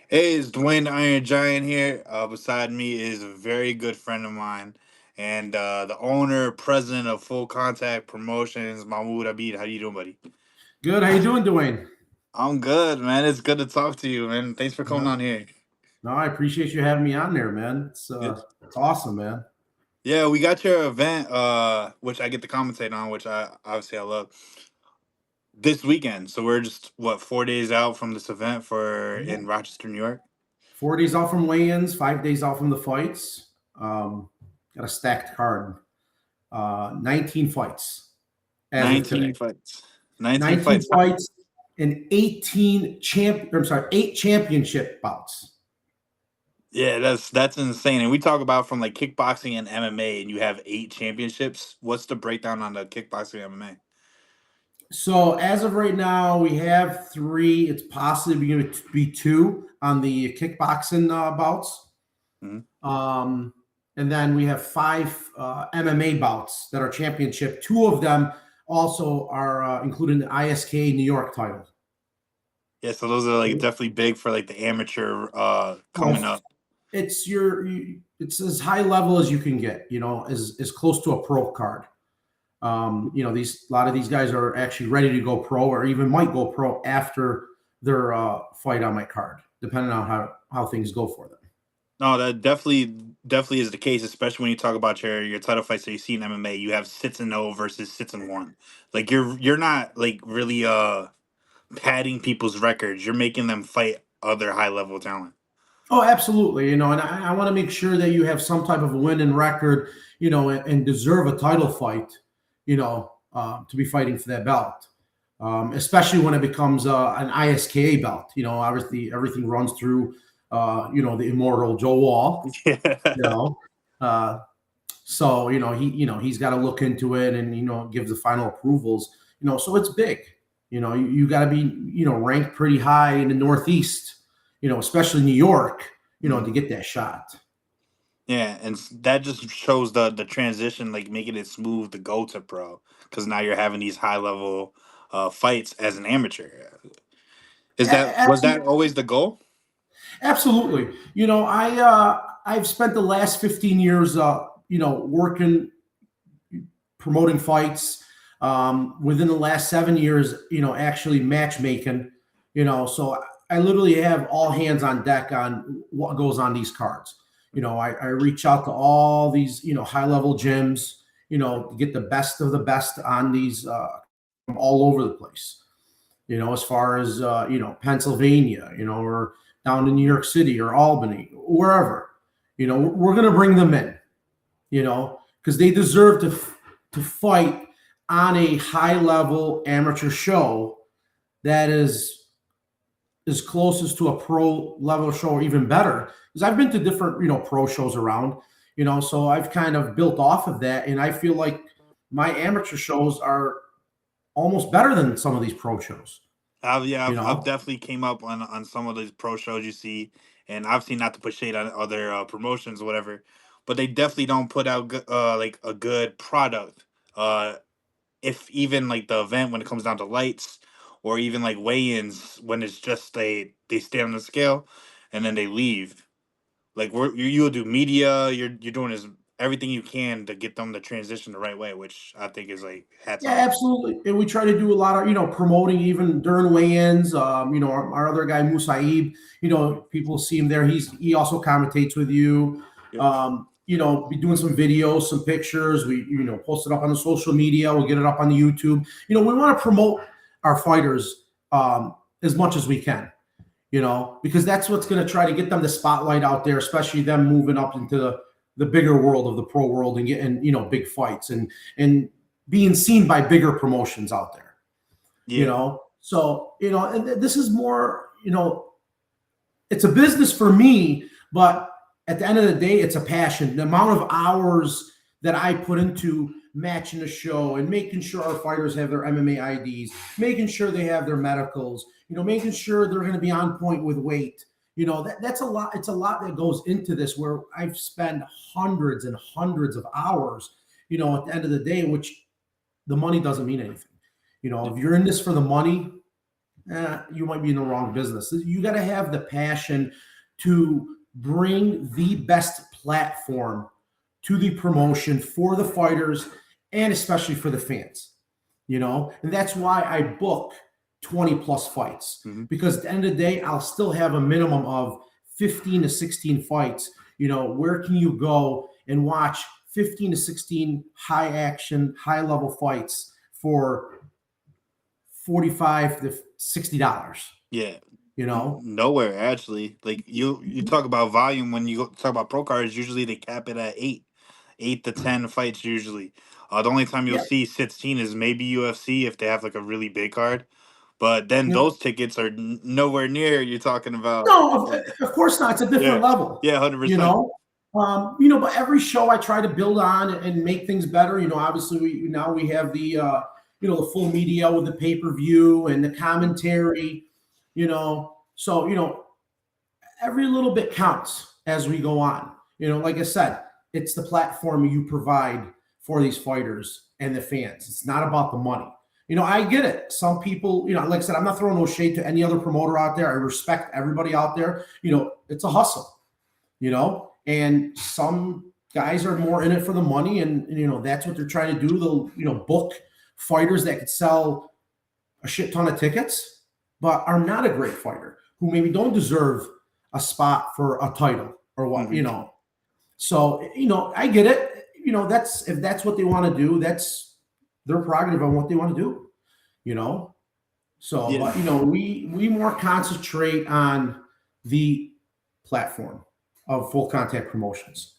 Hey, it's Dwayne the Iron Giant here. Beside me is a very good friend of mine and the owner, president of Full Contact Promotions, Mahmoud Abid. How you doing, buddy? Good. How you doing, Dwayne? I'm good, man. It's good to talk to you, man. Thanks for coming Yeah. on here. No, I appreciate you having me on there, man. Yeah, It's awesome, man. yeah, we got your event, which I get to commentate on, which I love this weekend. So we're just 4 days out from this event for Yeah. in Rochester, New York. 4 days out from weigh-ins, 5 days out from the fights. Got a stacked card. 19 fights as of 19 today. fights. 19 19 fights. fights and 8 championship bouts. Yeah, that's insane. And we talk about from like kickboxing and MMA, and you have 8 championships. What's the breakdown on the kickboxing and MMA? So as of right now, we have three. It's possibly going to be two on the kickboxing bouts. Mhm. Um, and then we have five MMA bouts that are championship. Two of them also are included in the ISK New York title. Yeah, so those are like definitely big for like the amateur coming Well, up. it's as high level as you can get. As close to a pro card. These a lot of these guys are actually ready to go pro, or even might go pro after their fight on my card, depending on how things go for them. No, that definitely is the case, especially when you talk about your title fights that you see in MMA. You have 6-0 versus 6-1. Like you're not like really padding people's records. You're making them fight other high level talent. Oh, absolutely. And I want to make sure that you have some type of winning record, and deserve a title fight, to be fighting for that belt. Especially when it becomes an ISKA belt. Obviously everything runs through, the immortal Joe Wall. You know, uh, so he's got to look into it and give the final approvals. So it's big. You got to be ranked pretty high in the Northeast. Especially New York. To get that shot. Yeah, and that just shows the transition, like making it smooth to go to pro, because now you're having these high level fights as an amateur. Is that was that Absolutely. always the goal? Absolutely. I've spent the last 15 years working, promoting fights. Within the last 7 years, actually matchmaking. So I literally have all hands on deck on what goes on these cards. I reach out to all these high level gyms, to get the best of the best on these from all over the place. As far as Pennsylvania, or down to New York City or Albany, wherever. We're going to bring them in, because they deserve to fight on a high level amateur show that is as closest to a pro level show or even better. Because I've been to different pro shows around, so I've kind of built off of that, and I feel like my amateur shows are almost better than some of these pro shows. Yeah, You I've know, definitely came up on some of these pro shows you see, and I've seen, not to push shade on other promotions or whatever, but they definitely don't put out like a good product. Uh, if even like the event when it comes down to lights, or even like weigh-ins when it's just they stay on the scale and then they leave. Like you'll do media. You're doing everything you can to get them to transition the right way, which I think is like hats Yeah, off. absolutely. And we try to do a lot of, promoting even during weigh-ins. Our other guy, Musaib, people see him there. He also commentates with you. Yep. Be doing some videos, some pictures. We, post it up on the social media. We'll get it up on the YouTube. We want to promote our fighters as much as we can, because that's what's going to try to get them the spotlight out there, especially them moving up into the bigger world of the pro world and getting, big fights and being seen by bigger promotions out there, Yeah. So, and this is more, it's a business for me, but at the end of the day, it's a passion. The amount of hours that I put into matching the show and making sure our fighters have their MMA IDs, making sure they have their medicals, making sure they're going to be on point with weight. That's a lot. It's a lot that goes into this, where I've spent hundreds and hundreds of hours, at the end of the day, which the money doesn't mean anything. If you're in this for the money, you might be in the wrong business. You got to have the passion to bring the best platform to the promotion for the fighters and especially for the fans, and that's why I book 20 plus fights, Hmm. because at the end of the day, I'll still have a minimum of 15 to 16 fights. Where can you go and watch 15 to 16 high action, high level fights for 45 to $60, Yeah. you know? Nowhere actually. Like you talk about volume when you talk about pro cards. Usually they cap it at 8 to 10 fights usually. The only time you'll Yeah. see 16 is maybe UFC if they have like a really big card. But then You know, those tickets are nowhere near you're talking about. no, Yeah, of course not. It's a yeah, different level, yeah, 100%. you know. But every show I try to build on and make things better. Obviously we have the full media with the pay-per-view and the commentary, So, every little bit counts as we go on. Like I said, it's the platform you provide for these fighters and the fans. It's not about the money. I get it. Some people, like I said, I'm not throwing no shade to any other promoter out there. I respect everybody out there. It's a hustle, and some guys are more in it for the money, and that's what they're trying to do. They'll, book fighters that could sell a shit ton of tickets, but are not a great fighter, who maybe don't deserve a spot for a title or what, Hmm. So, I get it. That's, if that's what they want to do, that's their prerogative on what they want to do, you know. So, Yeah. but we more concentrate on the platform of full contact promotions.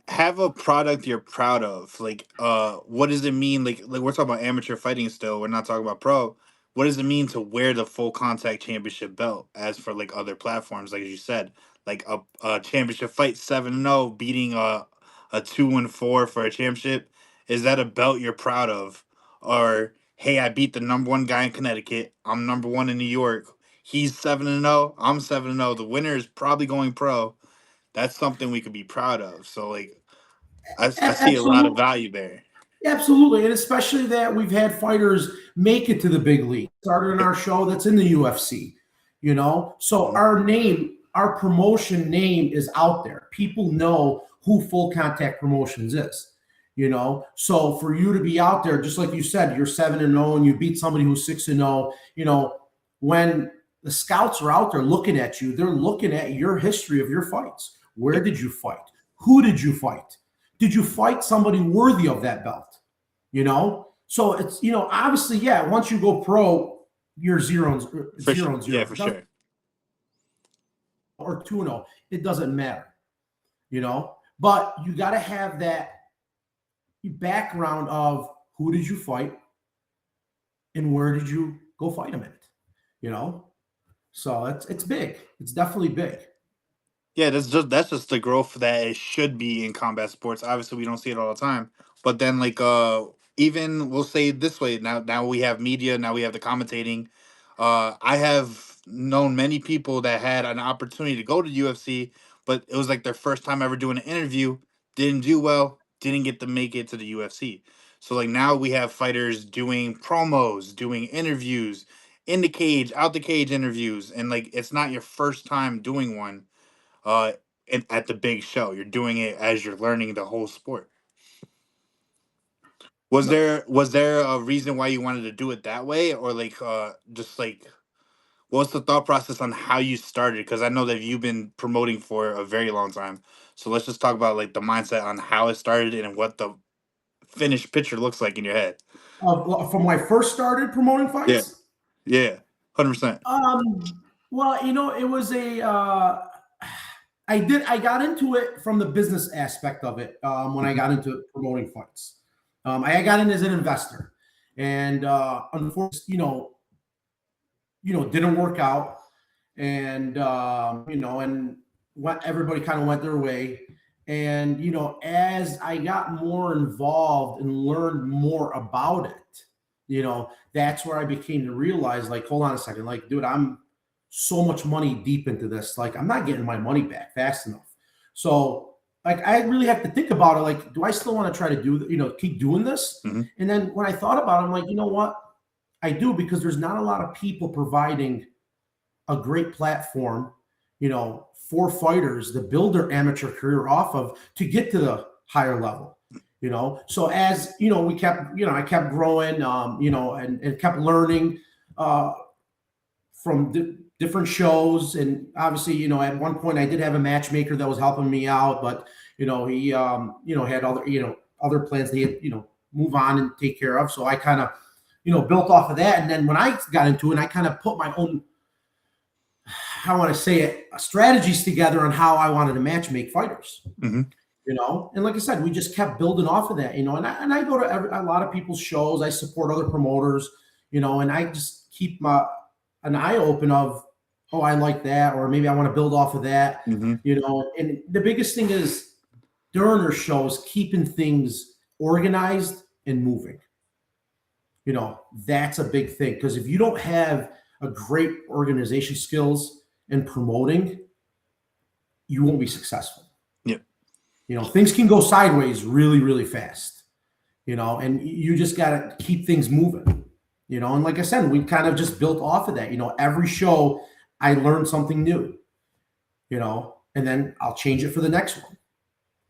Have a product you're proud of. Like, what does it mean? Like we're talking about amateur fighting still. We're not talking about pro. What does it mean to wear the full contact championship belt? As for like other platforms, like you said, like a championship fight 7-0, beating a 2-4 for a championship. Is that a belt you're proud of? Or hey, I beat the number one guy in Connecticut. I'm number one in New York. He's 7-0. I'm 7-0. The winner is probably going pro. That's something we could be proud of. So like I see a lot of Absolutely. value there. Absolutely, and especially that we've had fighters make it to the big league. Started in Yep. our show that's in the UFC, So Mhm. our name, our promotion name is out there. People know who Full Contact Promotions is. So for you to be out there, just like you said, you're 7-0 and you beat somebody who's 6-0. When the scouts are out there looking at you, they're looking at your history of your fights. Where Yep. did you fight? Who did you fight? Did you fight somebody worthy of that belt? So it's, obviously, yeah, once you go pro, you're For sure. zero and Yeah, zero. for It doesn't, sure. or 2-0, it doesn't matter, but you got to have that background of who did you fight and where did you go fight them at, you know so it's big. It's definitely big. Yeah, that's just the growth that it should be in combat sports. Obviously, we don't see it all the time, but then like even we'll say it this way, now we have media, now we have the commentating. I have known many people that had an opportunity to go to UFC, but it was like their first time ever doing an interview, didn't do well, didn't get to make it to the UFC. So like now we have fighters doing promos, doing interviews, in the cage, out the cage interviews, and like it's not your first time doing one uh at the big show. You're doing it as you're learning the whole sport. No, Was there a reason why you wanted to do it that way, or like just like what's the thought process on how you started? Because I know that you've been promoting for a very long time. So let's just talk about like the mindset on how it started and what the finished picture looks like in your head. from when I first started promoting Yeah, fights. yeah, 100%. Well, it was I got into it from the business aspect of it, when I Hmm. got into promoting fights. I got in as an investor, and unfortunately, didn't work out, and and what everybody kind of went their way. And as I got more involved and learned more about it, that's where I became to realize, like, hold on a second, like, dude, I'm so much money deep into this, like, I'm not getting my money back fast enough. So, like, I really have to think about it, like, do I still want to try to keep doing this? Hmm. And then when I thought about it, I'm like, you know what? I do, because there's not a lot of people providing a great platform, for fighters to build their amateur career off of to get to the higher level. So as we kept, I kept growing, and kept learning from different shows. And obviously, at one point I did have a matchmaker that was helping me out, but he had other plans they had, move on and take care of. So I kind of, built off of that. And then when I got into it, I kind of put my own, how I want to say it, strategies together on how I wanted to match make fighters. Mm-hmm. And like I said, we just kept building off of that, and I go to a lot of people's shows. I support other promoters, and I just keep an eye open of, oh, I like that, or maybe I want to build off of that, Mm-hmm. And the biggest thing is during our shows, keeping things organized and moving. That's a big thing, because if you don't have a great organization skills and promoting, you won't be successful. Yep. Things can go sideways really, really fast, and you just got to keep things moving, and like I said, we kind of just built off of that. Every show I learned something new, and then I'll change it for the next one,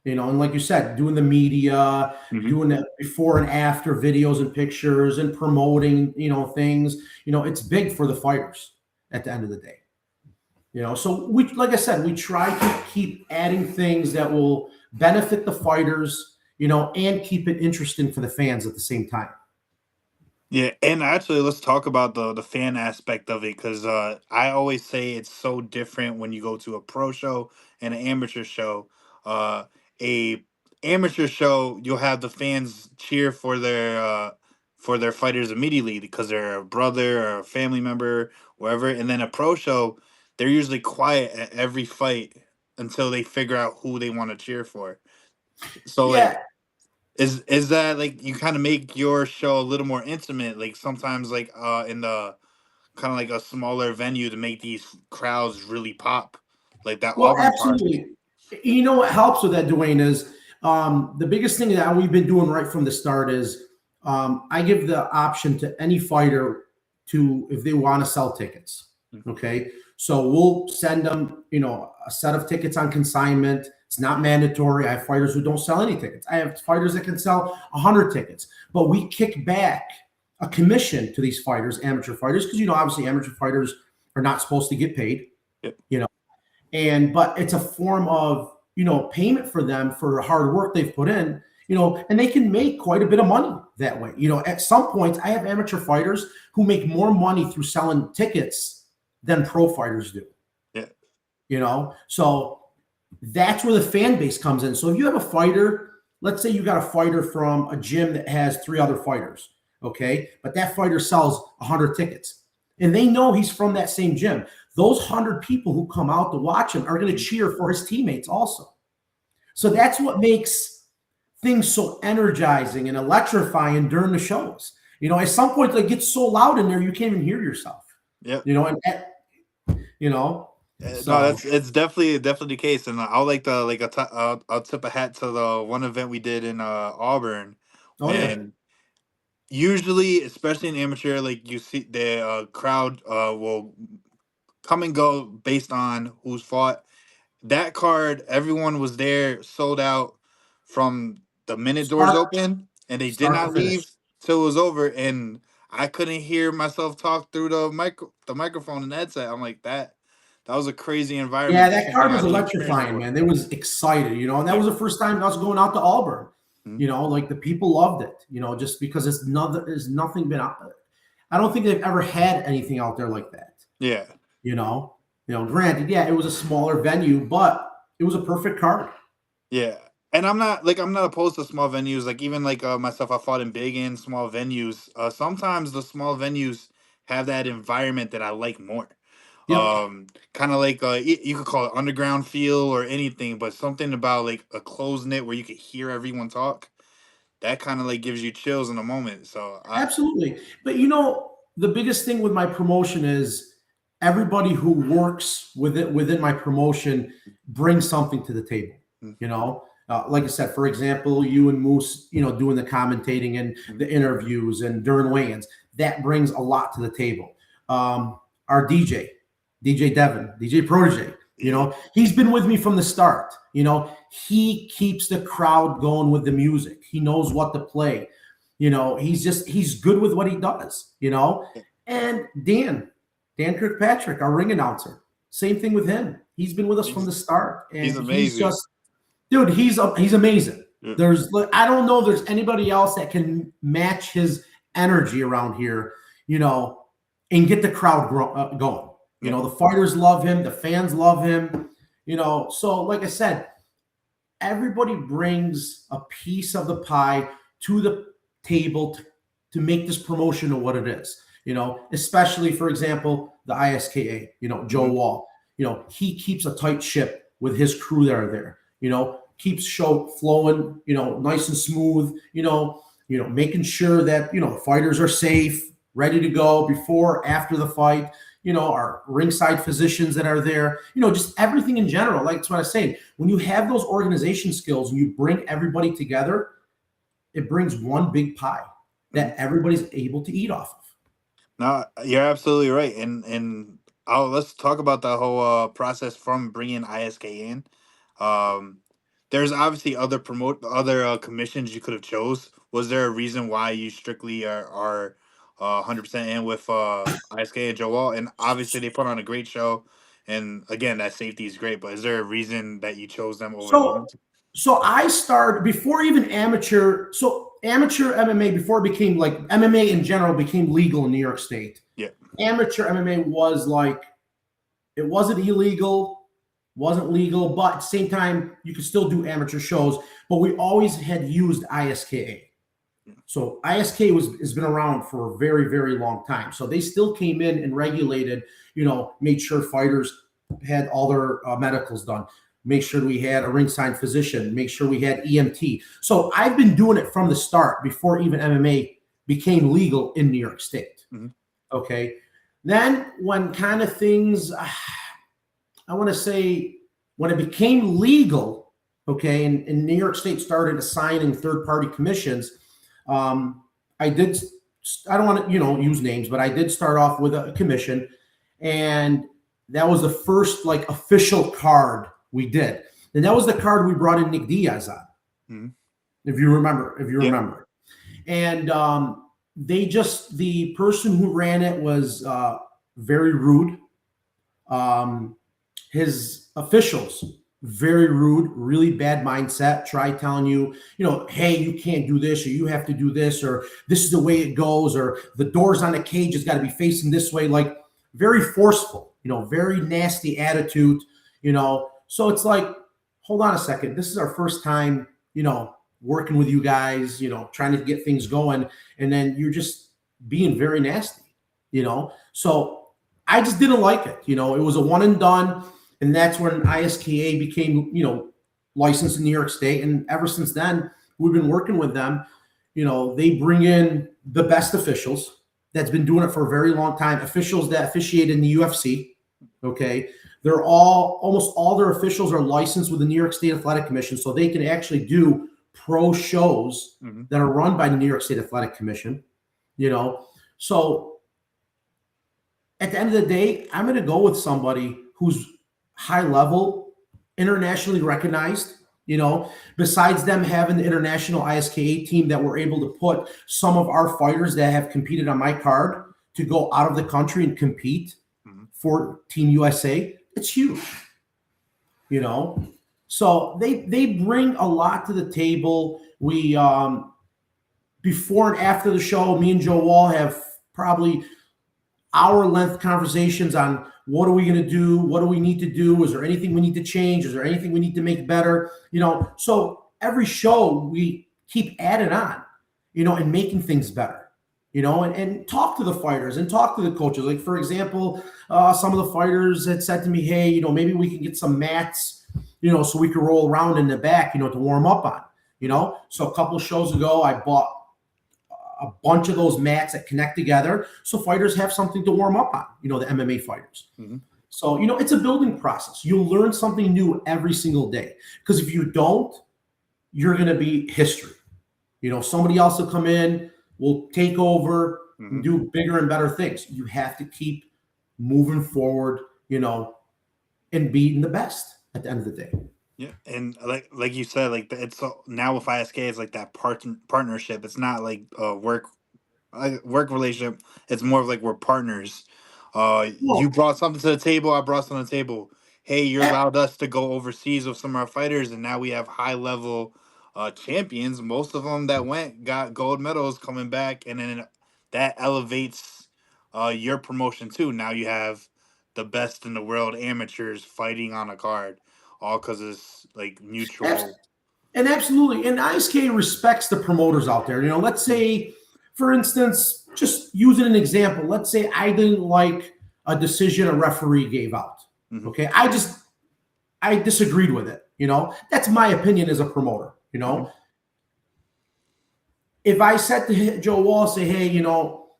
and like you said, doing the media, Mm-hmm. doing the before and after videos and pictures and promoting, things, it's big for the fighters at the end of the day. So like I said, we try to keep adding things that will benefit the fighters, and keep it interesting for the fans at the same time. Yeah, and actually, let's talk about the fan aspect of it, because I always say it's so different when you go to a pro show and an amateur show. A amateur show, you'll have the fans cheer for their fighters immediately because they're a brother or a family member, wherever. And then a pro show, they're usually quiet at every fight until they figure out who they want to cheer for. So like, Yeah. is that like you kind of make your show a little more intimate, like sometimes like in the kind of like a smaller venue to make these crowds really pop, like that Well, Auburn card? absolutely. What helps with that, Dwayne, is the biggest thing that we've been doing right from the start is I give the option to any fighter to, if they want to sell tickets. Okay. So we'll send them, a set of tickets on consignment. It's not mandatory. I have fighters who don't sell any tickets. I have fighters that can sell 100 tickets, but we kick back a commission to these fighters, amateur fighters, because, obviously amateur fighters are not supposed to get paid, Yep. but it's a form of, payment for them for the hard work they've put in, and they can make quite a bit of money that way. At some points I have amateur fighters who make more money through selling tickets than pro fighters do. Yeah. So that's where the fan base comes in. So if you have a fighter, let's say you got a fighter from a gym that has 3 other fighters, okay, but that fighter sells 100 tickets, and they know he's from that same gym. Those 100 people who come out to watch him are going to cheer for his teammates also. So that's what makes things so energizing and electrifying during the shows. At some point, it gets so loud in there you can't even hear yourself. Yep. So No, it's definitely the case, and I'll like the like I'll tip a hat to the one event we did in Auburn, oh yeah, and usually, especially in amateur, like you see the crowd will come and go based on who's fought. That card, everyone was there, sold out from the minute doors start open, and they did start to not finish. leave till it was over. And I couldn't hear myself talk through the microphone and headset. I'm like that. That was a crazy Yeah, environment. that Something card I was didn't experience electrifying, before. man. They was excited, and that Yeah. was the first time I was going out to Auburn. Mhm. Like the people loved it, just because there's nothing been out there. I don't think they've ever had anything out there like that. Yeah. Granted, yeah, it was a smaller venue, but it was a perfect card. Yeah. And I'm not opposed to small venues. Like even like myself, I fought in big and small venues. Sometimes the small venues have that environment that I like more. Yep, Kind of like you could call it underground feel or anything, but something about like a closed knit where you could hear everyone talk. That kind of like gives you chills in a moment. So absolutely. But the biggest thing with my promotion is everybody who works with it within my promotion brings something to the table. Like I said, for example, you and Moose, doing the commentating and the interviews and during weigh-ins, that brings a lot to the table. Our DJ Devin, DJ Protege, Yeah. he's been with me from the start. He keeps the crowd going with the music. He knows what to play. He's good with what he does. And Dan Kirkpatrick, our ring announcer, same thing with him. He's been with us from He's the start, he's and he's amazing. just, dude, he's amazing. Yeah. I don't know if there's anybody else that can match his energy around here, and get the crowd going. The fighters love him, the fans love him. So like I said, everybody brings a piece of the pie to the table to make this promotion of what it is. Especially, for example, the ISKA. Joe Wall. He keeps a tight ship with his crew that are there. Keeps show flowing. Nice and smooth. Making sure that the fighters are safe, ready to go before, after the fight. Our ringside physicians that are there. Just everything in general. Like that's what I was saying. When you have those organization skills and you bring everybody together, it brings one big pie that everybody's able to eat off of. No, you're absolutely right, and let's talk about the whole process from bringing ISK in. Um, there's obviously other commissions you could have chose. Was there a reason why you strictly are 100% in with ISK and Joe Wall? And obviously they put on a great show, and again that safety is great. But is there a reason that you chose them over the So others? so I started before even amateur. So amateur MMA, before it became like MMA in general became legal in New York State. Yeah. Amateur MMA was like, it wasn't illegal, wasn't legal, but at the same time you could still do amateur shows. But we always had used ISKA. So ISK has been around for a very, very long time. So they still came in and regulated, made sure fighters had all their medicals done, make sure we had a ringside physician, make sure we had EMT. So I've been doing it from the start before even MMA became legal in New York State. Mm-hmm. Okay. Then when kind of things, I want to say when it became legal, okay, and New York State started assigning third-party commissions, I don't want to, use names, but I did start off with a commission, and that was the first like official card we did. And that was the card we brought in Nick Diaz on. Mm-hmm. If you remember. And the person who ran it was very rude. His officials, very rude, really bad mindset. Try telling you, hey, you can't do this, or you have to do this, or this is the way it goes, or the doors on the cage has got to be facing this way. Like very forceful, very nasty attitude, So it's like, hold on a second. This is our first time, working with you guys, trying to get things going, and then you're just being very nasty, So I just didn't like it. It was a one and done. And that's when ISKA became, licensed in New York State. And ever since then, we've been working with them. They bring in the best officials that's been doing it for a very long time, officials that officiate in the UFC. Okay. Almost all their officials are licensed with the New York State Athletic Commission. So they can actually do pro shows that are run by the New York State Athletic Commission, So at the end of the day, I'm going to go with somebody who's high level, internationally recognized, besides them having the international ISKA team that we're able to put some of our fighters that have competed on my card to go out of the country and compete for Team USA. It's huge, So they bring a lot to the table. We, before and after the show, me and Joe Wall have probably hour-length conversations on what are we going to do? What do we need to do? Is there anything we need to change? Is there anything we need to make better? So every show we keep adding on, and making things better, and talk to the fighters and talk to the coaches. Like, for example, some of the fighters had said to me, hey, maybe we can get some mats, so we can roll around in the back, to warm up on, So a couple of shows ago, I bought a bunch of those mats that connect together so fighters have something to warm up on, the MMA fighters. So, it's a building process. You'll learn something new every single day, because if you don't, you're going to be history. Somebody else will come in, will take over, and Hmm. do bigger and better things. You have to keep moving forward, and beating the best at the end of the day. Yeah, and like you said, like now with ISK, it's like that partnership. It's not like work relationship. It's more of like we're partners. You Well, brought something to the table. I brought something to the table. Hey, you allowed us to go overseas with some of our fighters, and now we have high level champions. Most of them that went got gold medals coming back, and then that elevates your promotion too. Now you have the best in the world amateurs fighting on a card, all because it's like abs- mutual. and absolutely, and ISK respects the promoters out there. Let's say, for instance, just using an example, let's say I didn't like a decision a referee gave out. Hmm. Okay, I disagreed with it. That's my opinion as a promoter. Hmm. If I said to Joe Wall, say, hey,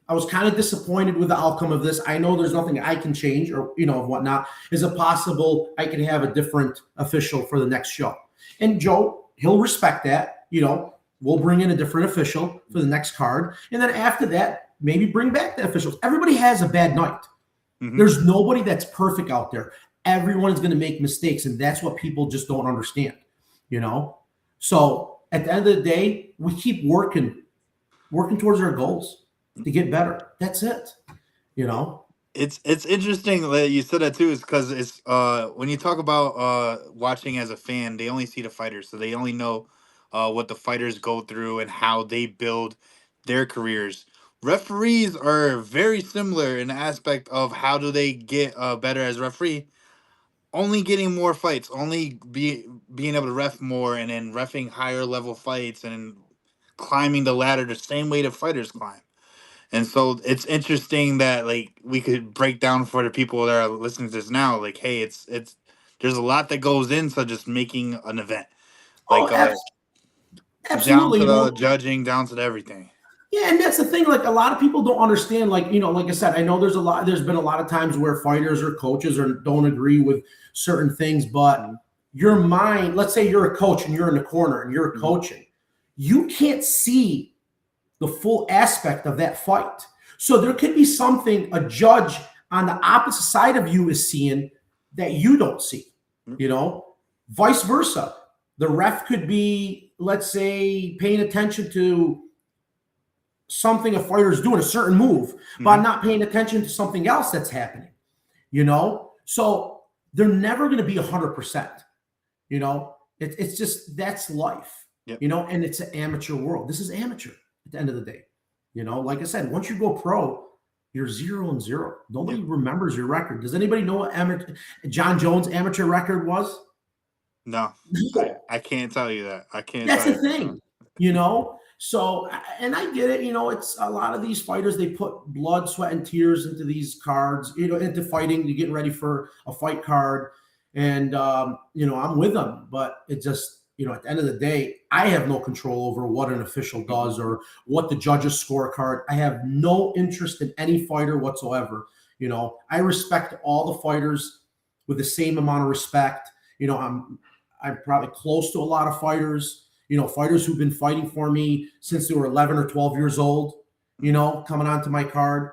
I was kind of disappointed with the outcome of this. I know there's nothing I can change or, whatnot. Is it possible I can have a different official for the next show? And Joe, he'll respect that. We'll bring in a different official for the next card. And then after that, maybe bring back the officials. Everybody has a bad night. Hmm. There's nobody that's perfect out there. Everyone's going to make mistakes. And that's what people just don't understand, you know? So at the end of the day, we keep working towards our goals to get better. That's it. You know. It's interesting that you said that too, is because it's when you talk about watching as a fan, they only see the fighters, so they only know what the fighters go through and how they build their careers. Referees are very similar in the aspect of how do they get better as referee, only getting more fights, only being able to ref more, and then refing higher level fights and climbing the ladder the same way the fighters climb. And so it's interesting that like we could break down for the people that are listening to this now, like, hey, it's there's a lot that goes into just making an event. Like Oh, down absolutely. to the judging, down to the everything. Yeah, and that's the thing. Like a lot of people don't understand. Like I said, I know there's been a lot of times where fighters or coaches or don't agree with certain things, but Mhm. your mind. Let's say you're a coach and you're in the corner and you're Mhm. coaching. You can't see the full aspect of that fight. So there could be something a judge on the opposite side of you is seeing that you don't see, Mhm. you know, vice versa. The ref could be, let's say, paying attention to something a fighter is doing, a certain move, but Mhm. not paying attention to something else that's happening. So they're never going to be 100%. It's just that's life, Yep. and it's an amateur world. This is amateur at the end of the day. Like I said, once you go pro, you're 0-0. Yep. Nobody remembers your record. Does anybody know what John Jones' amateur record was? No, I No. I can't tell you that. I can't That's tell the you that. thing. So, and I get it. It's a lot of these fighters, they put blood, sweat, and tears into these cards, into fighting, to getting ready for a fight card. And, I'm with them, but it just, at the end of the day, I have no control over what an official Mhm. does or what the judges scorecard. I have no interest in any fighter whatsoever. I respect all the fighters with the same amount of respect. I'm probably close to a lot of fighters, fighters who've been fighting for me since they were 11 or 12 years old, Mhm. coming onto my card,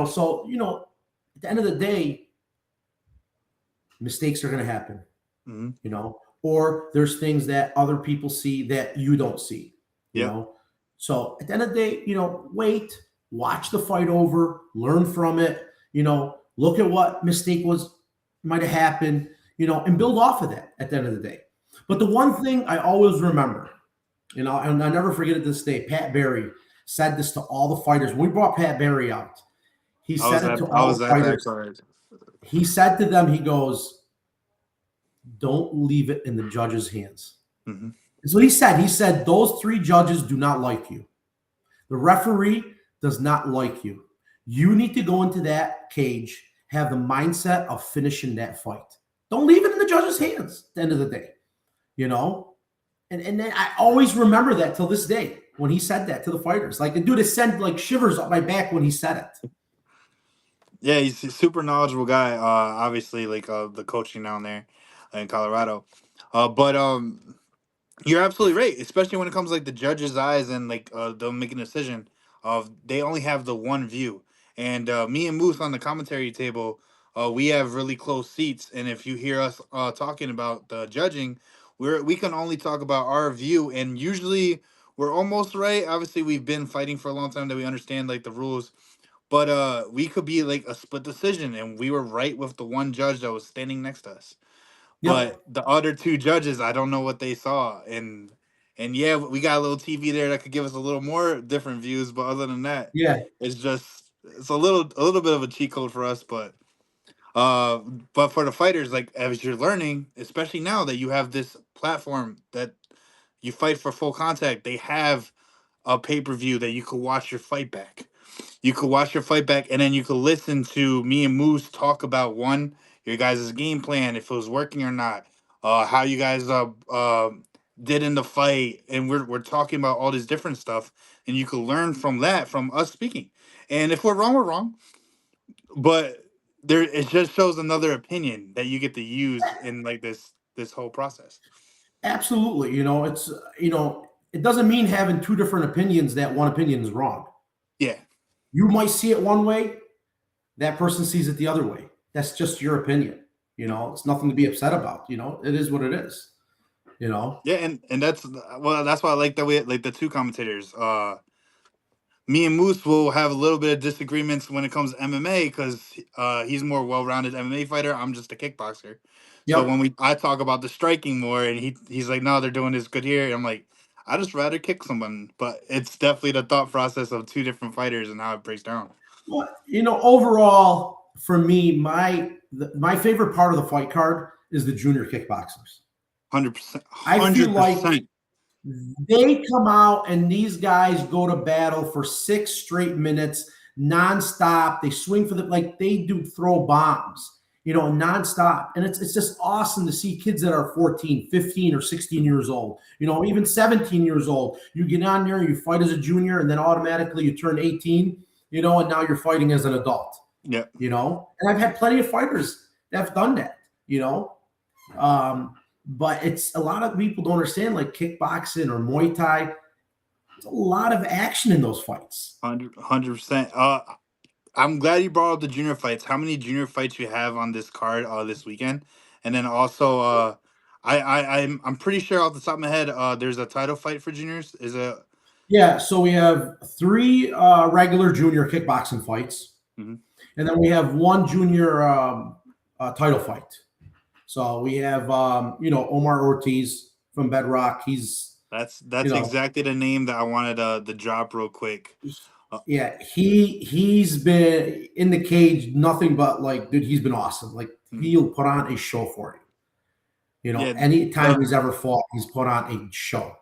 so, at the end of the day, mistakes are going to happen, Mhm. or there's things that other people see that you don't see, you Yep. know. So at the end of the day, wait, watch the fight over, learn from it, look at what mistake might have happened, and build off of that at the end of the day. But Yep. the one thing I always remember, and I never forget it this day, Pat Barry said this to all the fighters. When we brought Pat Barry out, he said it to I all was the at that fighters. card. He said to them, he goes, don't leave it in the judge's hands. Hmm. That's what he said. He said, those three judges do not like you. The referee does not like you. You need to go into that cage, have the mindset of finishing that fight. Don't leave it in the judge's hands at the end of the day, you know? And then I always remember that till this day when he said that to the fighters. Like the dude, it sent like shivers up my back when he said it. Yeah, he's a super knowledgeable guy. Obviously, like the coaching down there in Colorado. But you're absolutely right, especially when it comes like the judge's eyes and like them making a decision. of they only have the one view. And me and Moose on the commentary table, we have really close seats. And if you hear us talking about the judging, we can only talk about our view. And usually we're almost right. Obviously, we've been fighting for a long time that we understand like the rules, but we could be like a split decision, and we were right with the one judge that was standing next to us. Yep. But the other two judges, I don't know what they saw, and yeah, we got a little TV there that could give us a little more different views. But other than that, Yeah. it's a little bit of a cheat code for us. Uh, but for the fighters, like as you're learning, especially now that you have this platform that you fight for full contact, they have a pay per view that you could watch your fight back. You could watch your fight back, and then you could listen to me and Moose talk about one, your guys' game plan, if it was working or not, how you guys did in the fight, and we're talking about all this different stuff, and you could learn from that from us speaking. And if we're wrong, we're wrong. But there, it just shows another opinion that you get to use in like this whole process. Absolutely. It's it doesn't mean having two different opinions that one opinion is wrong. Yeah, You might see it one way, that person sees it the other way. That's just your opinion. It's nothing to be upset about. It is what it is. You know. yeah, and that's well, that's why I like that we like the two commentators. Me and Moose will have a little bit of disagreements when it comes to MMA because he's more well-rounded MMA fighter. I'm just a kickboxer. So Yep. when I talk about the striking more, and he's like, no, they're doing this good here. And I'm like, I just rather kick someone. But it's definitely the thought process of two different fighters and how it breaks down. Well, overall, for me, my favorite part of the fight card is the junior kickboxers. 100%, I feel hundred like percent. they come out and these guys go to battle for 6 straight minutes nonstop. They swing for like they do throw bombs, nonstop. And it's just awesome to see kids that are 14, 15, or 16 years old, even 17 years old. You get on there, you fight as a junior, and then automatically you turn 18, and now you're fighting as an adult, Yeah, And I've had plenty of fighters that have done that, but it's a lot of people don't understand, like kickboxing or Muay Thai. There's a lot of action in those fights. 100%. I'm glad you brought up the junior fights. How many junior fights you have on this card this weekend? And then also, I'm pretty sure off the top of my head, there's a title fight for juniors. Is it? Yeah, so we have three regular junior kickboxing fights, Mhm. and then we have one junior title fight. So we have, Omar Ortiz from Bedrock. He's, That's exactly the name that I wanted to drop real quick. Uh, yeah, he's been in the cage, nothing but like, dude, he's been awesome. Like mm, he'll put on a show for you. yeah, Anytime the he's ever fought, he's put on a show.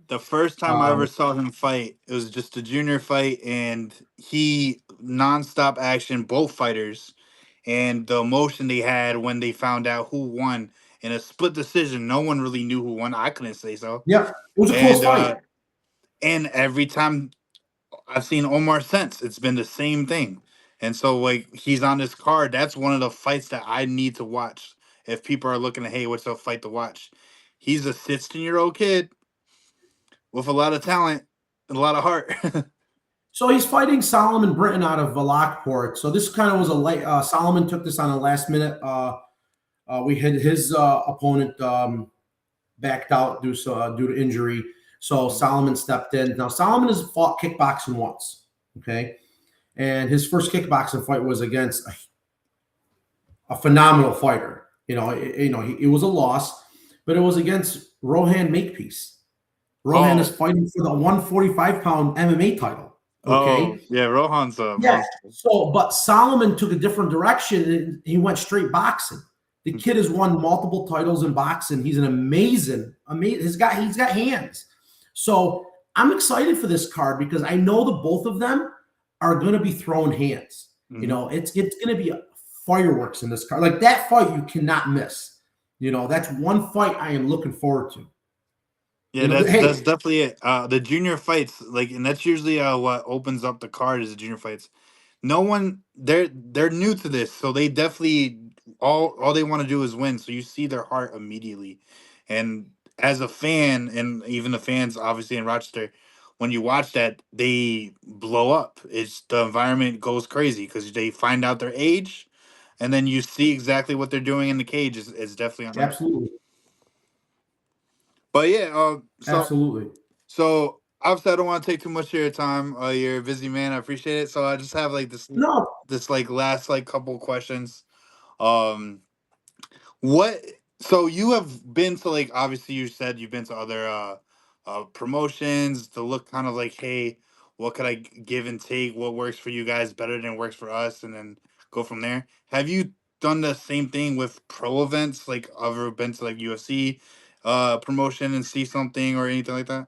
the first time I ever Um, saw him fight, it was just a junior fight, and he nonstop action, both fighters, and the emotion they had when they found out who won in a split decision. No one really knew who won. I couldn't say so. yeah, it was a close And fight. every time I've seen Omar since, it's been the same thing. And so like he's on this card. That's one of the fights that I need to watch. If people are looking at, hey, what's a fight to watch? He's a 16-year-old kid with a lot of talent and a lot of heart. So he's fighting Solomon Britton out of Lockport. So this kind of was a late. Solomon took this on a last minute. We had his opponent backed out due to injury. So Solomon stepped in. Now Solomon has fought kickboxing once, okay, and his first kickboxing fight was against a phenomenal fighter. It was a loss, but it was against Rohan Makepeace. Rohan is Oh, fighting for the 145-pound MMA title. oh, Okay. yeah, Rohan's a Yeah. monster. So, but Solomon took a different direction and he went straight boxing. The Mm, kid has won multiple titles in boxing. He's an amazing. He's got hands. So I'm excited for this card because I know the both of them are going to be throwing hands. mhm. It's going to be fireworks in this card. Like that fight, you cannot miss. That's one fight I am looking forward to. Yeah, Hey, that's definitely it. The junior fights, like, and that's usually what opens up the card is the junior fights. No one they're new to this, so they definitely all they want to do is win. So you see their heart immediately, and as a fan, and even the fans obviously in Rochester, when you watch that, they blow up. It's the environment goes crazy because they find out their age, and then you see exactly what they're doing in the cage. Is definitely unreal. Absolutely. But yeah, Absolutely. so obviously I don't want to take too much of your time. You're a busy man. I appreciate it. So I just have like No. this like last like couple questions. Um, what? So you have been to like obviously you said you've been to other promotions to look kind of like, hey, what could I give and take? What works for you guys better than works for us, and then go from there. Have you done the same thing with pro events? Like ever been to like UFC promotion and see something or anything like that?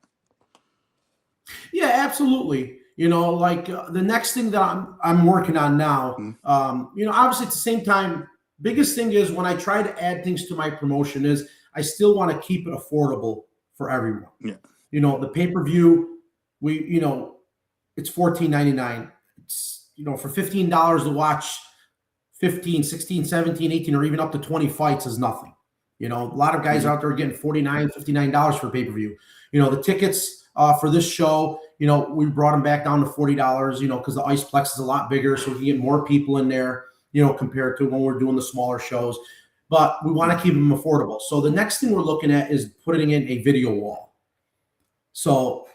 Yeah, absolutely. Like the next thing that I'm working on now, Mm. obviously at the same time, biggest thing is when I try to add things to my promotion is I still want to keep it affordable for everyone. Yeah. The pay-per-view, it's 14.99. It's, for $15 to watch 15, 16, 17, 18, or even up to 20 fights is nothing. A lot of guys Hmm. out there are getting $49, $59 for pay-per-view. The tickets for this show, we brought them back down to $40, because the Iceplex is a lot bigger, so we can get more people in there, compared to when we're doing the smaller shows. But we want to keep them affordable. So the next thing we're looking at is putting in a video wall. So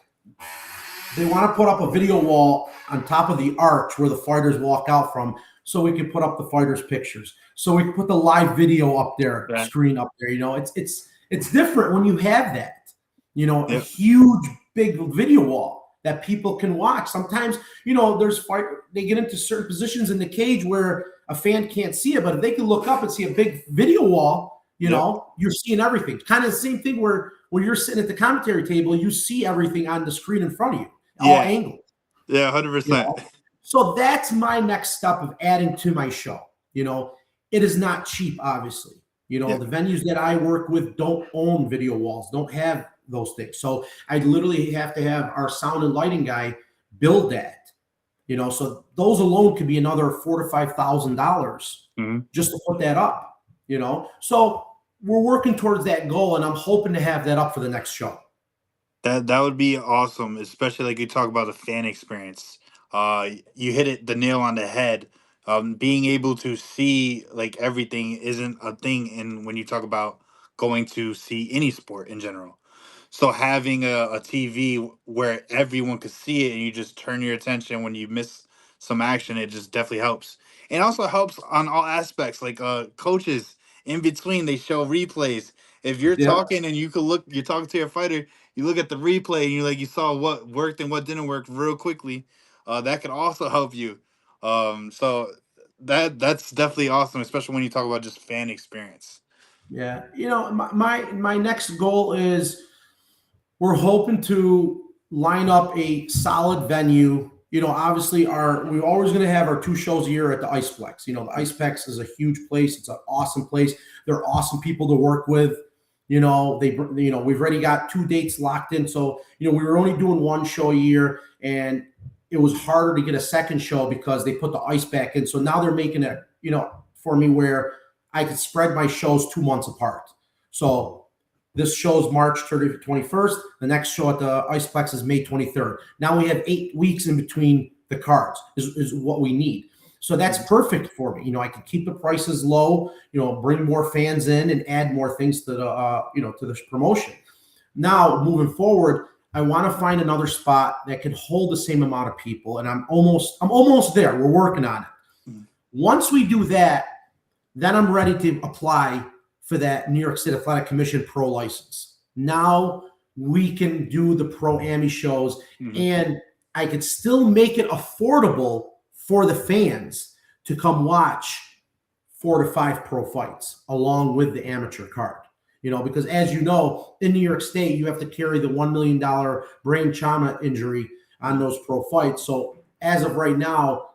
they want to put up a video wall on top of the arch where the fighters walk out from, so we can put up the fighters' pictures. So we can put the live video up there, Right. screen up there. It's different when you have that. A Yep. huge big video wall that people can watch. Sometimes, there's fight. They get into certain positions in the cage where a fan can't see it, but if they can look up and see a big video wall, Yep. you're seeing everything. Kind of the same thing where you're sitting at the commentary table, you see everything on the screen in front of you, all Yeah. angles. Yeah. 100%. So that's my next step of adding to my show. It is not cheap, obviously. Yeah. The venues that I work with don't own video walls, don't have those things. So I literally have to have our sound and lighting guy build that. So those alone could be another $4,000 to $5,000 Hmm. just to put that up. So we're working towards that goal, and I'm hoping to have that up for the next show. That would be awesome, especially like you talk about the fan experience. You hit it the nail on the head. Being able to see like everything isn't a thing in when you talk about going to see any sport in general. So having a TV where everyone could see it and you just turn your attention when you miss some action, it just definitely helps. And also helps on all aspects, like coaches in between they show replays. If you're Yeah. talking and you could look, you're talking to your fighter, you look at the replay and you saw what worked and what didn't work real quickly. That could also help you. So that's definitely awesome, especially when you talk about just fan experience. Yeah. My next goal is we're hoping to line up a solid venue. Obviously, we're always going to have our two shows a year at the Iceplex. The Iceplex is a huge place. It's an awesome place. They're awesome people to work with. We've already got 2 dates locked in. So, we were only doing one show a year, and it was harder to get a second show because they put the ice back in. So now they're making it, for me where I could spread my shows 2 months apart. So this show's March 30th to 21st. The next show at the Iceplex is May 23rd. Now we have 8 weeks in between the cards is what we need. So that's perfect for me. I can keep the prices low, bring more fans in and add more things to to this promotion. Now, moving forward, I want to find another spot that can hold the same amount of people. And I'm almost there. We're working on it. Mhm. Once we do that, then I'm ready to apply for that New York State Athletic Commission pro license. Now we can do the pro AMI shows, Mhm. and I could still make it affordable for the fans to come watch 4 to 5 pro fights along with the amateur card. Because as you know, in New York State, you have to carry the $1 million brain trauma injury on those pro fights. So as of right now,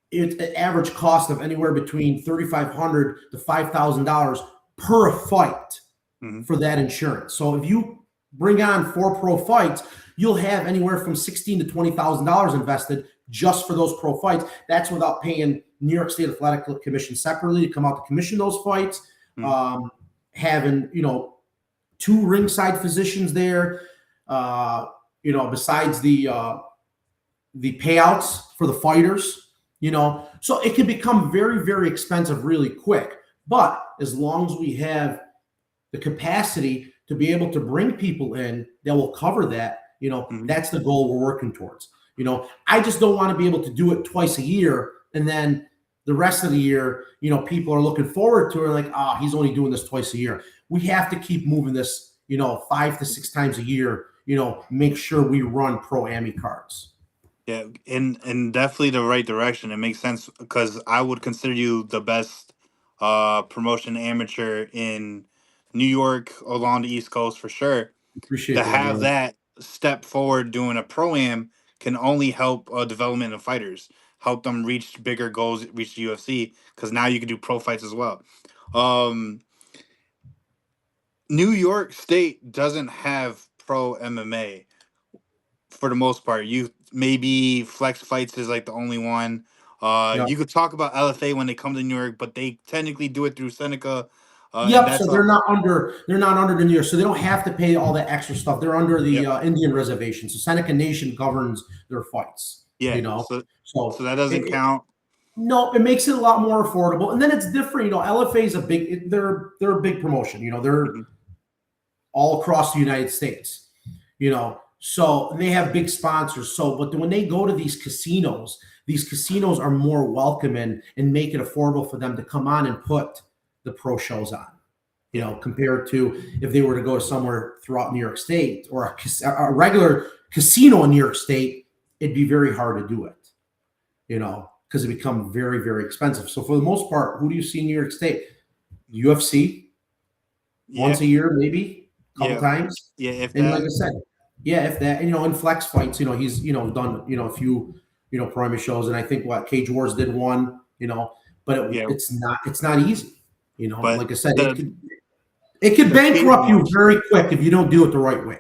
it's an average cost of anywhere between $3,500 to $5,000 per fight Mhm. for that insurance. So if you bring on 4 pro fights, you'll have anywhere from $16,000 to $20,000 invested just for those pro fights. That's without paying New York State Athletic Commission separately to come out to commission those fights. Mhm. Having 2 ringside physicians there, besides the payouts for the fighters, so it can become very, very expensive really quick. But as long as we have the capacity to be able to bring people in that will cover that, Hmm. that's the goal we're working towards. I just don't want to be able to do it twice a year and then the rest of the year, people are looking forward to it like, he's only doing this twice a year. We have to keep moving this, 5 to 6 times a year, make sure we run pro Ami cards. Yeah, in definitely the right direction. It makes sense because I would consider you the best promotion amateur in New York along the East Coast for sure. To Appreciate that, have brother. that step forward doing a pro am can only help development of fighters, help them reach bigger goals, reach the UFC. Because now you can do pro fights as well. Um, New York State doesn't have pro MMA for the most part. You maybe Flex Fights is like the only one. Yeah. You could talk about LFA when they come to New York, but they technically do it through Seneca, and Yep. So that's a they're not under the New York, so they don't have to pay all that extra stuff. They're under the yep, Indian reservation. So Seneca Nation governs their fights. yeah. You know, So so that doesn't it, count. no, it makes it a lot more affordable, and then it's different. LFA is a big. They're a big promotion. They're Mhm. all across the United States. So and they have big sponsors. So, but when they go to these casinos are more welcoming and make it affordable for them to come on and put the pro shows on. Yeah, Compared to if they were to go to somewhere throughout New York State or a regular casino in New York State, it'd be very hard to do it. Because it become very, very expensive. So for the most part, who do you see in New York State? UFC yeah, once a year, maybe a couple yeah, times. yeah. If And like that, I said, yeah, if that, in flex fights, he's, done, a few, primary shows. And I think what Cage Wars did one, but yeah. it's not easy. But Like I said, it the could the cage bankrupt you match, very quick if you don't do it the right way.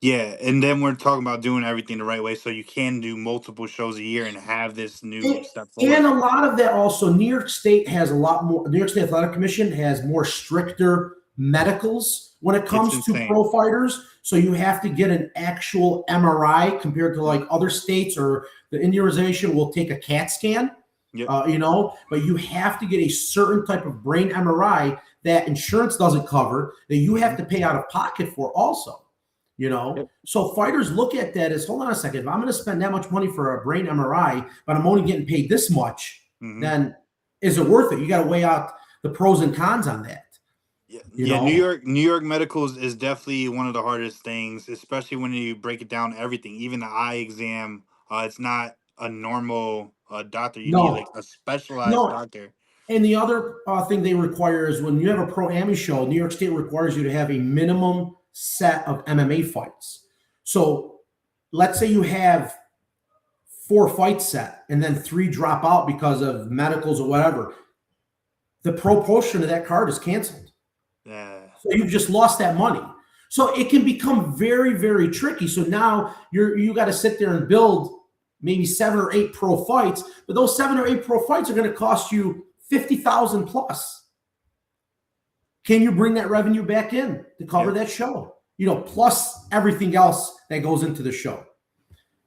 yeah. And then we're talking about doing everything the right way, so you can do multiple shows a year and have this new And, step and forward. a lot of that also, New York State has a lot more. New York State Athletic Commission has more stricter medicals when it It's comes to insane. pro fighters. So you have to get an actual MRI compared to like other states, or the Indianization will take a CAT scan. Yep. But you have to get a certain type of brain MRI that insurance doesn't cover, that you have Hmm. to pay out of pocket for also. Yep. So fighters look at that as, hold on a second, if I'm going to spend that much money for a brain MRI, but I'm only getting paid this much, Hmm. then is it worth it? You got to weigh out the pros and cons on that. Yeah, You yeah. know, New York medicals is definitely one of the hardest things, especially when you break it down to everything. Even the eye exam, it's not a normal doctor. You need no, like a specialized no. doctor. And the other thing they require is when you have a pro Ami show, New York State requires you to have a minimum set of MMA fights. So let's say you have 4 fights set and then 3 drop out because of medicals or whatever. The pro portion of that card is canceled. Yeah. So you've just lost that money. So it can become very, very tricky. So now you got to sit there and build maybe 7 or 8 pro fights, but those 7 or 8 pro fights are going to cost you 50,000 plus. Can you bring that revenue back in to cover Yep. that show? Plus everything else that goes into the show.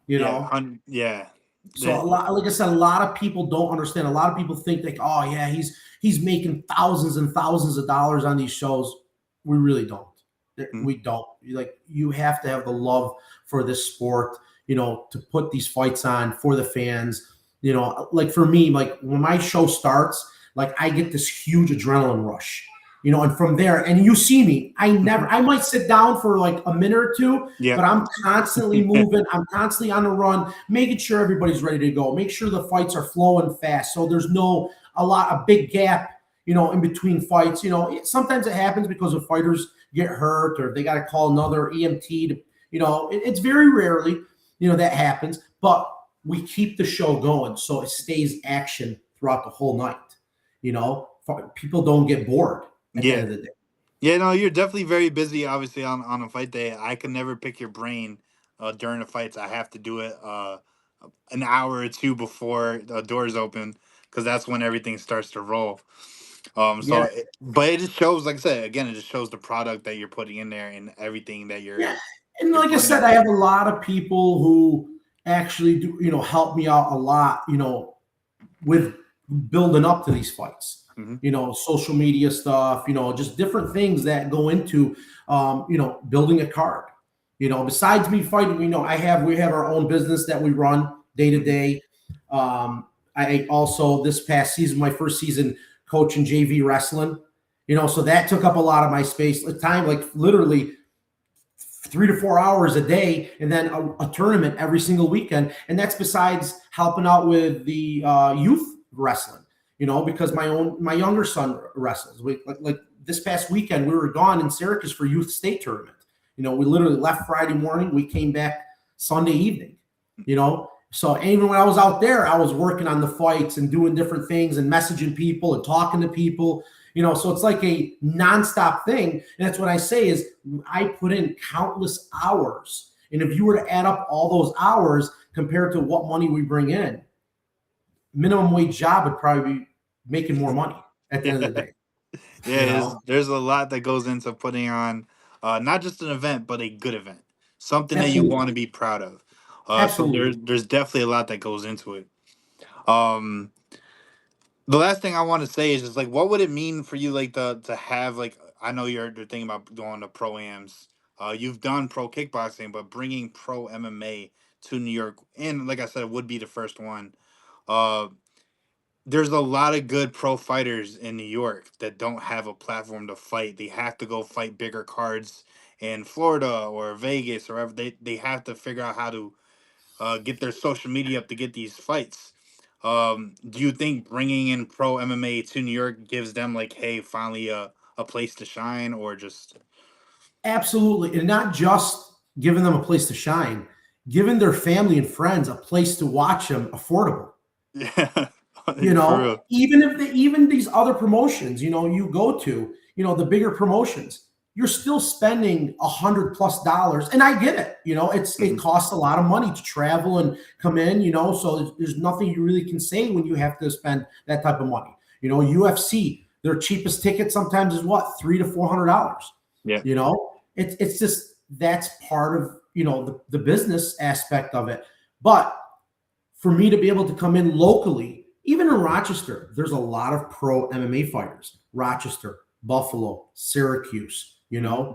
You Yeah. know, Yeah. so a That. lot, like I said, a lot of people don't understand. A lot of people think like, oh yeah, he's making thousands and thousands of dollars on these shows. We really don't. Mhm. We don't. Like, you have to have the love for this sport, to put these fights on for the fans. Like for me, like when my show starts, like I get this huge adrenaline rush. And from there, and you see me, I might sit down for like a minute or two, Yep. but I'm constantly moving. I'm constantly on the run, making sure everybody's ready to go. Make sure the fights are flowing fast, so there's a big gap, in between fights. Sometimes it happens because of fighters get hurt or they got to call another EMT to, it's very rarely, that happens. But we keep the show going, so it stays action throughout the whole night. People don't get bored at the end Yeah. of the day. Yeah, no, you're definitely very busy. Obviously, on a fight day, I can never pick your brain during the fights. I have to do it an hour or two before the doors open because that's when everything starts to roll. Yeah, But it just shows, like I said, again, it just shows the product that you're putting in there and everything that yeah. you're. And you're like I putting said, in. I have a lot of people who actually do, help me out a lot, with building up to these fights. Hmm. Social media stuff, just different things that go into, building a card. Besides me fighting, we have our own business that we run day to Hmm. day. I also this past season, my first season coaching JV wrestling. So that took up a lot of my space, time, like literally 3 to 4 hours a day, and then a tournament every single weekend. And that's besides helping out with the youth wrestling, because my younger son wrestles. Like this past weekend, we were gone in Syracuse for youth state tournament. We literally left Friday morning, we came back Sunday evening. So even when I was out there, I was working on the fights and doing different things and messaging people and talking to people. So it's like a nonstop thing. And that's what I say is I put in countless hours. And if you were to add up all those hours compared to what money we bring in, minimum wage job would probably be making more money at the end of the day. Yeah, You know, there's a lot that goes into putting on not just an event, but a good event, something that you absolutely, want to be proud of. So absolutely. there's definitely a lot that goes into it. Um, the last thing I want to say is just like, what would it mean for you, like to have like, I know you're thinking about going to pro ams. You've done pro kickboxing, but bringing pro MMA to New York, and like I said, it would be the first one. Uh, there's a lot of good pro fighters in New York that don't have a platform to fight. They have to go fight bigger cards in Florida or Vegas or wherever. They have to figure out how to get their social media up to get these fights. Do you think bringing in pro MMA to New York gives them like, hey, finally a place to shine, or just Absolutely. And not just giving them a place to shine, giving their family and friends a place to watch them affordable. yeah, for real? Even if even these other promotions, you go to, the bigger promotions, you're still spending $100+ and I get it. It Hmm. costs a lot of money to travel and come in, so there's nothing you really can say when you have to spend that type of money. UFC, their cheapest ticket sometimes is what, $300 to $400. Yeah, It's just that's part of the business aspect of it. But for me to be able to come in locally, even in Rochester, there's a lot of pro MMA fighters. Rochester, Buffalo, Syracuse, hmm,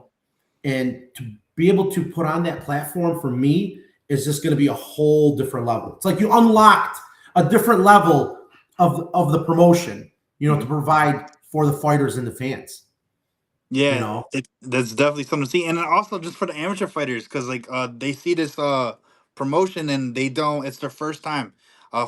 and to be able to put on that platform for me is just going to be a whole different level. It's like you unlocked a different level of the promotion, to hmm. provide for the fighters and the fans, you Yeah, know. that's definitely something to see, and then also just for the amateur fighters, because like they see this promotion and they don't. It's their first time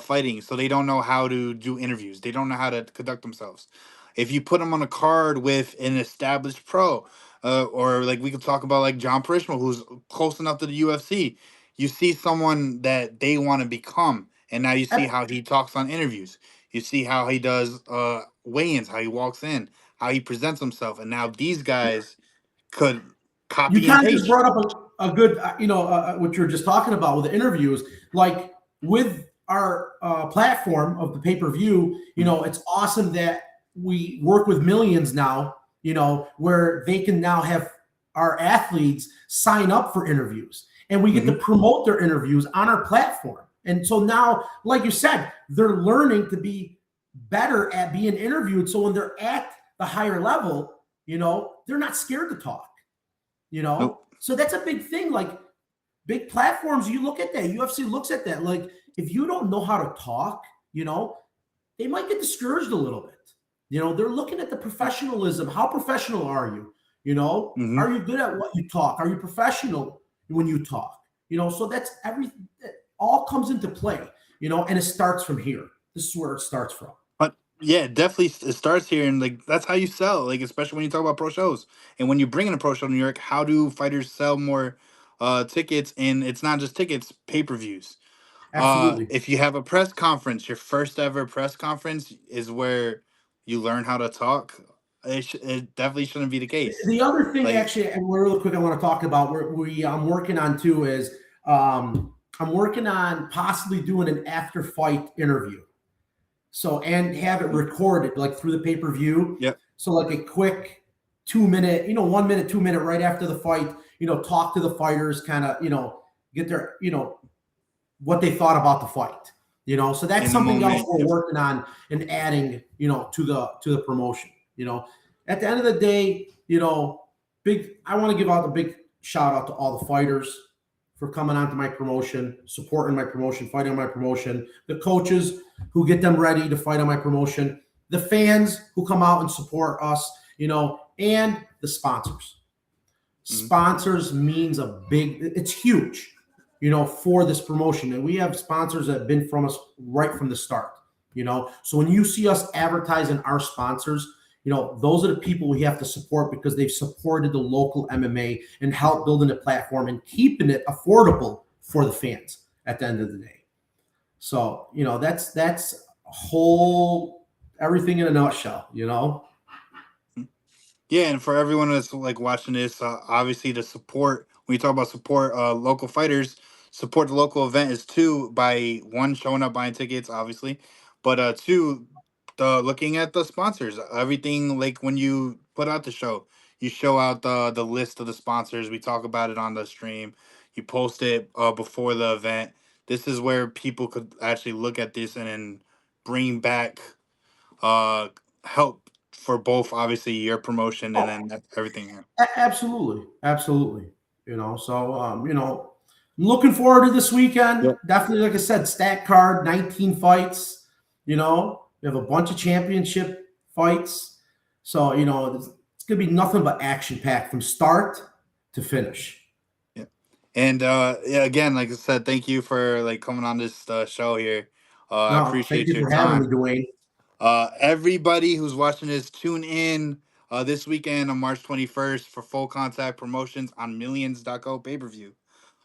fighting, so they don't know how to do interviews. They don't know how to conduct themselves. If you put them on a card with an established pro, or like we could talk about like John Parishma, who's close enough to the UFC, you see someone that they want to become, and now you see how he talks on interviews. You see how he does weigh-ins, how he walks in, how he presents himself, and now these guys could You copy and kind of just paste. brought up a good, what you're just talking about with the interviews, like with our platform of the pay per view. Mhm, It's awesome that we work with millions now. Where they can now have our athletes sign up for interviews, and we get to mhm. promote their interviews on our platform. And so now, like you said, they're learning to be better at being interviewed. So when they're at the higher level, they're not scared to talk. Nope. So that's a big thing. Like big platforms, you look at that. UFC looks at that. Like if you don't know how to talk, you know, they might get discouraged a little bit. They're looking at the professionalism. How professional are you? Hmm. Are you good at what you talk? Are you professional when you talk? So that's everything. It all comes into play. And it starts from here. This is where it starts from. But yeah, definitely it starts here, and like that's how you sell. Like especially when you talk about pro shows, and when you bring in a pro show to New York, how do fighters sell more tickets? And it's not just tickets, pay per views. Absolutely. If you have a press conference, your first ever press conference is where you learn how to talk. It definitely shouldn't be the case. The other thing, Like, actually, and real quick, I want to talk about where I'm working on too is I'm working on possibly doing an after fight interview. So and have it recorded like through the pay per view. yep. So like a quick 2 minute, 1 minute, 2 minute right after the fight. talk to the fighters, kind of, get their, what they thought about the fight. So that's In the something else moment. we're Yep. working on and adding, to the promotion. At the end of the day, I want to give out a big shout out to all the fighters for coming onto my promotion, supporting my promotion, fighting on my promotion, the coaches who get them ready to fight on my promotion, the fans who come out and support us, and the sponsors. Mhm. Sponsors means it's huge, for this promotion. And we have sponsors that have been from us right from the start, So when you see us advertising our sponsors, those are the people we have to support because they've supported the local MMA and helped building a platform and keeping it affordable for the fans at the end of the day. So, that's whole everything in a nutshell. Yeah, and for everyone that's like watching this, obviously the support when you talk about support local fighters, support the local event is two by one showing up buying tickets, obviously, but two, the looking at the sponsors. Everything like when you put out the show, you show out the list of the sponsors. We talk about it on the stream. You post it before the event. This is where people could actually look at this and then bring back uh help for both obviously your promotion and Oh, then everything here. absolutely, absolutely. So I'm looking forward to this weekend. Yep. Definitely, like I said, stat card, 19 fights. We have a bunch of championship fights. So it's gonna be nothing but action packed from start to finish. Yeah. And yeah, again, like I said, thank you for like coming on this show here. I No, thank appreciate you your for having me, time. Dwayne. Everybody who's watching this, tune in this weekend on March 21st for Full Contact Promotions on Millions.co pay-per-view.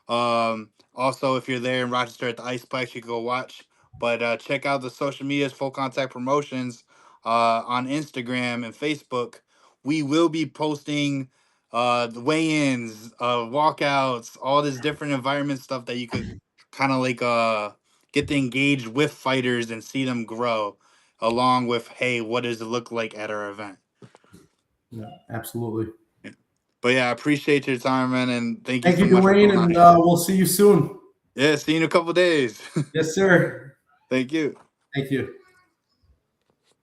Also, if you're there in Rochester at the Iceplex, you can go watch. But check out the social medias, Full Contact Promotions, on Instagram and Facebook. We will be posting the weigh-ins, walkouts, all this different environment stuff that you could kind of like get to engage with fighters and see them grow, along with hey, what does it look like at our event? Yeah, absolutely. Yeah. But yeah, I appreciate your time, man, and thank you Thank so you, much for Dwayne, coming on and the show. we'll see you soon. Yeah, see you in a couple days. Yes, sir. Thank you. Thank you.